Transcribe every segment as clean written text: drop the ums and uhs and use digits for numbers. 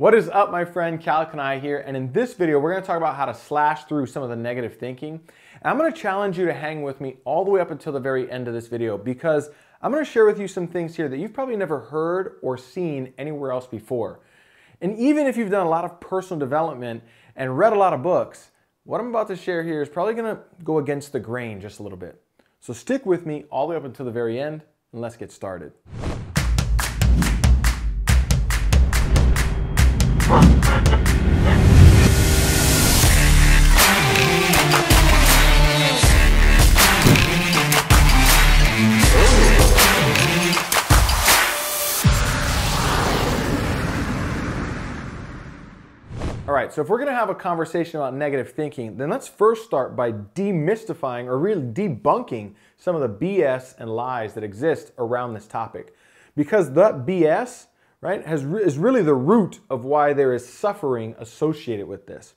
What is up, my friend? Kanae here, and in this video we're going to talk about how to slash through some of the negative thinking. And I'm going to challenge you to hang with me all the way up until the very end of this video, because I'm going to share with you some things here that you've probably never heard or seen anywhere else before. And even if you've done a lot of personal development and read a lot of books, what I'm about to share here is probably going to go against the grain just a little bit. So stick with me all the way up until the very end, and let's get started. All right, so if we're going to have a conversation about negative thinking, then let's first start by demystifying or really debunking some of the BS and lies that exist around this topic. Because that BS, right, is really the root of why there is suffering associated with this.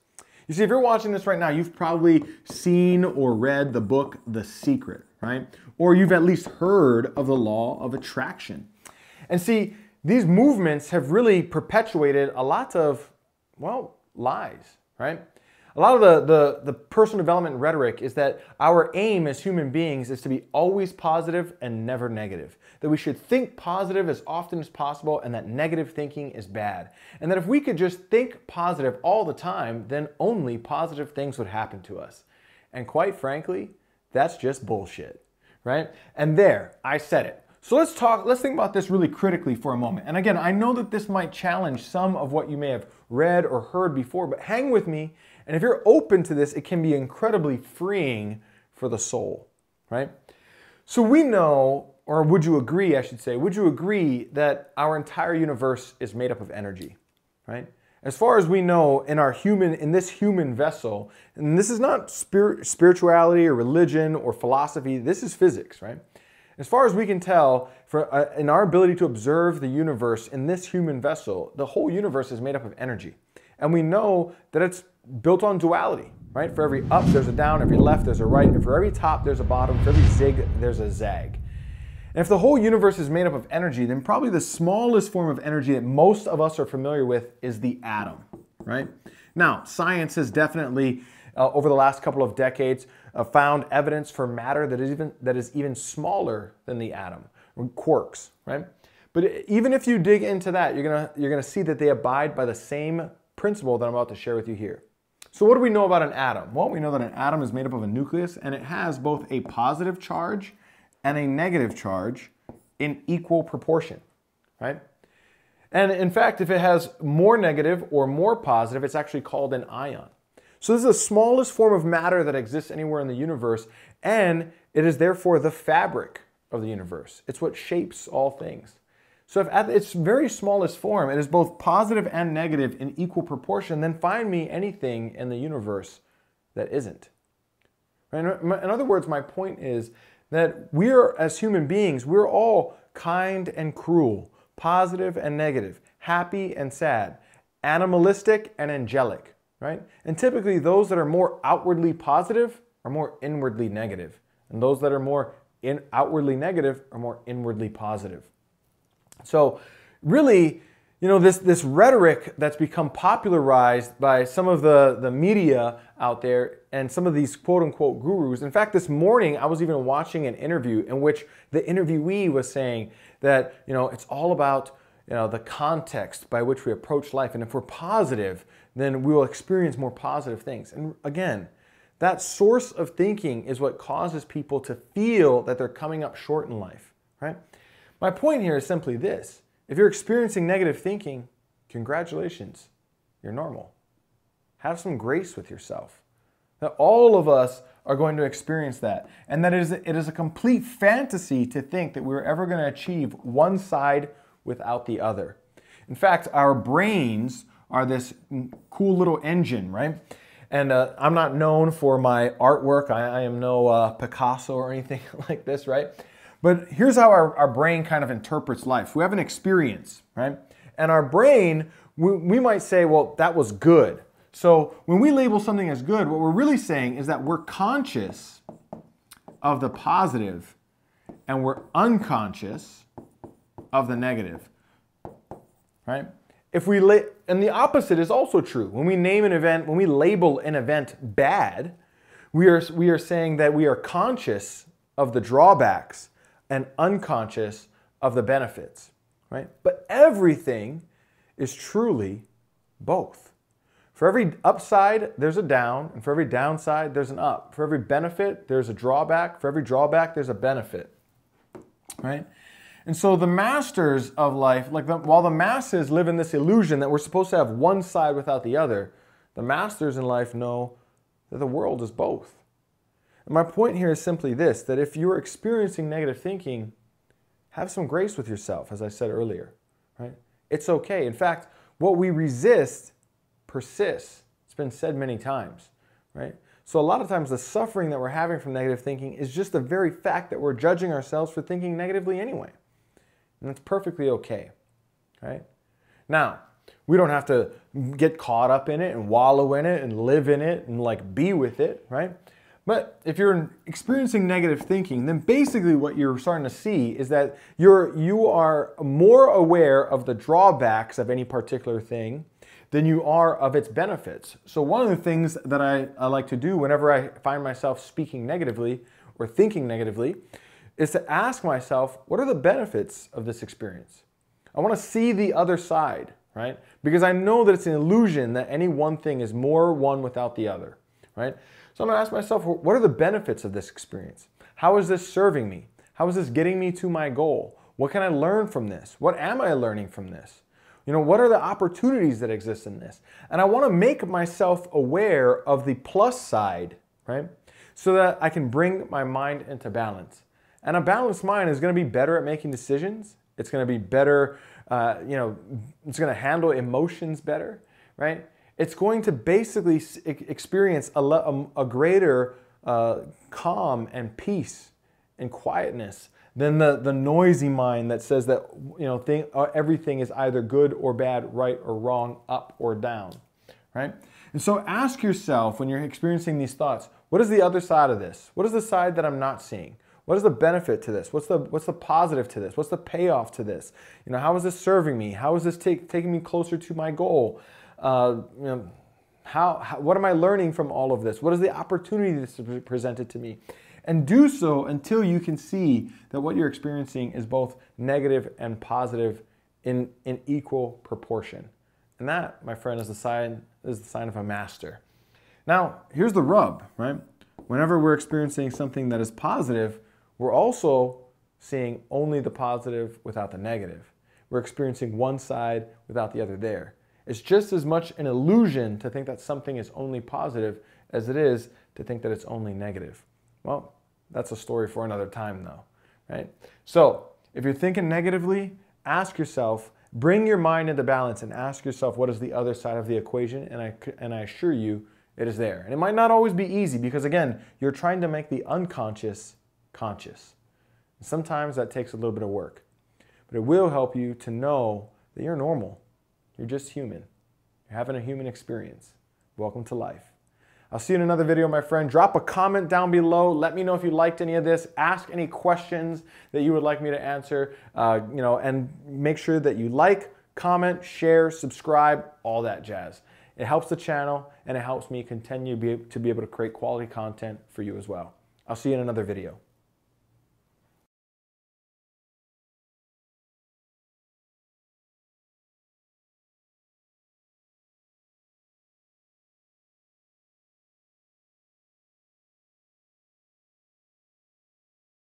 You see, if you're watching this right now, you've probably seen or read the book The Secret, right? Or you've at least heard of the law of attraction. And see, these movements have really perpetuated a lot of, well, lies, right? A lot of the personal development rhetoric is that our aim as human beings is to be always positive and never negative. That we should think positive as often as possible and that negative thinking is bad. And that if we could just think positive all the time, then only positive things would happen to us. And quite frankly, that's just bullshit, right? And there, I said it. So let's think about this really critically for a moment. And again, I know that this might challenge some of what you may have read or heard before, but hang with me. And if you're open to this, it can be incredibly freeing for the soul, right? So we know, or would you agree, I should say, would you agree that our entire universe is made up of energy, right? As far as we know, in this human vessel, and this is not spirituality or religion or philosophy, this is physics, right? As far as we can tell, in our ability to observe the universe in this human vessel, the whole universe is made up of energy. And we know that it's built on duality, right? For every up, there's a down. Every left, there's a right. And for every top, there's a bottom. For every zig, there's a zag. And if the whole universe is made up of energy, then probably the smallest form of energy that most of us are familiar with is the atom, right? Now, science has definitely, over the last couple of decades, found evidence for matter that is even smaller than the atom, quarks, right? But even if you dig into that, you're gonna see that they abide by the same principle that I'm about to share with you here. So what do we know about an atom? Well, we know that an atom is made up of a nucleus, and it has both a positive charge and a negative charge in equal proportion, right? And in fact, if it has more negative or more positive, it's actually called an ion. So this is the smallest form of matter that exists anywhere in the universe, and it is therefore the fabric of the universe. It's what shapes all things. So if at its very smallest form, it is both positive and negative in equal proportion, then find me anything in the universe that isn't. In other words, my point is that we're, as human beings, we're all kind and cruel, positive and negative, happy and sad, animalistic and angelic. Right? And typically those that are more outwardly positive are more inwardly negative. And those that are more outwardly negative are more inwardly positive. So really, you know, this rhetoric that's become popularized by some of the media out there and some of these quote unquote gurus. In fact, this morning I was even watching an interview in which the interviewee was saying that, you know, it's all about, you know, the context by which we approach life. And if we're positive, then we will experience more positive things. And again, that source of thinking is what causes people to feel that they're coming up short in life, right? My point here is simply this. If you're experiencing negative thinking, congratulations, you're normal. Have some grace with yourself. That all of us are going to experience that. And that it is a complete fantasy to think that we're ever going to achieve one side without the other. In fact, our brains are this cool little engine, right? And I'm not known for my artwork. I am no Picasso or anything like this, right? But here's how our brain kind of interprets life. We have an experience, right? And our brain, we might say, well, that was good. So when we label something as good, what we're really saying is that we're conscious of the positive and we're unconscious of the negative, right? And the opposite is also true. When we name an event, when we label an event bad, we are saying that we are conscious of the drawbacks and unconscious of the benefits, right? But everything is truly both. For every upside, there's a down, and for every downside, there's an up. For every benefit, there's a drawback. For every drawback, there's a benefit, right? And so the masters of life, while the masses live in this illusion that we're supposed to have one side without the other, the masters in life know that the world is both. And my point here is simply this, that if you're experiencing negative thinking, have some grace with yourself, as I said earlier, right? It's okay. In fact, what we resist persists. It's been said many times, right? So a lot of times the suffering that we're having from negative thinking is just the very fact that we're judging ourselves for thinking negatively anyway. And that's perfectly okay, right? Now, we don't have to get caught up in it and wallow in it and live in it and like be with it, right? But if you're experiencing negative thinking, then basically what you're starting to see is that you are more aware of the drawbacks of any particular thing than you are of its benefits. So one of the things that I like to do whenever I find myself speaking negatively or thinking negatively is to ask myself, what are the benefits of this experience? I want to see the other side, right? Because I know that it's an illusion that any one thing is more one without the other, right? So I'm going to ask myself, what are the benefits of this experience? How is this serving me? How is this getting me to my goal? What can I learn from this? What am I learning from this? You know, what are the opportunities that exist in this? And I want to make myself aware of the plus side, right? So that I can bring my mind into balance. And a balanced mind is going to be better at making decisions. It's going to be better, it's going to handle emotions better, right? It's going to basically experience a greater calm and peace and quietness than the noisy mind that says that everything is either good or bad, right or wrong, up or down, right? And so ask yourself when you're experiencing these thoughts, what is the other side of this? What is the side that I'm not seeing? What is the benefit to this? What's the positive to this? What's the payoff to this? You know, how is this serving me? How is this taking me closer to my goal? What am I learning from all of this? What is the opportunity that's presented to me? And do so until you can see that what you're experiencing is both negative and positive in equal proportion. And that, my friend, is the sign of a master. Now, here's the rub, right? Whenever we're experiencing something that is positive, we're also seeing only the positive without the negative. We're experiencing one side without the other there. It's just as much an illusion to think that something is only positive as it is to think that it's only negative. Well, that's a story for another time though, right? So if you're thinking negatively, ask yourself, bring your mind into balance and ask yourself what is the other side of the equation, and I assure you it is there. And it might not always be easy because again, you're trying to make the unconscious conscious. And sometimes that takes a little bit of work, but it will help you to know that you're normal. You're just human. You're having a human experience. Welcome to life. I'll see you in another video, my friend. Drop a comment down below. Let me know if you liked any of this. Ask any questions that you would like me to answer. And make sure that you like, comment, share, subscribe, all that jazz. It helps the channel and it helps me continue to be able to create quality content for you as well. I'll see you in another video.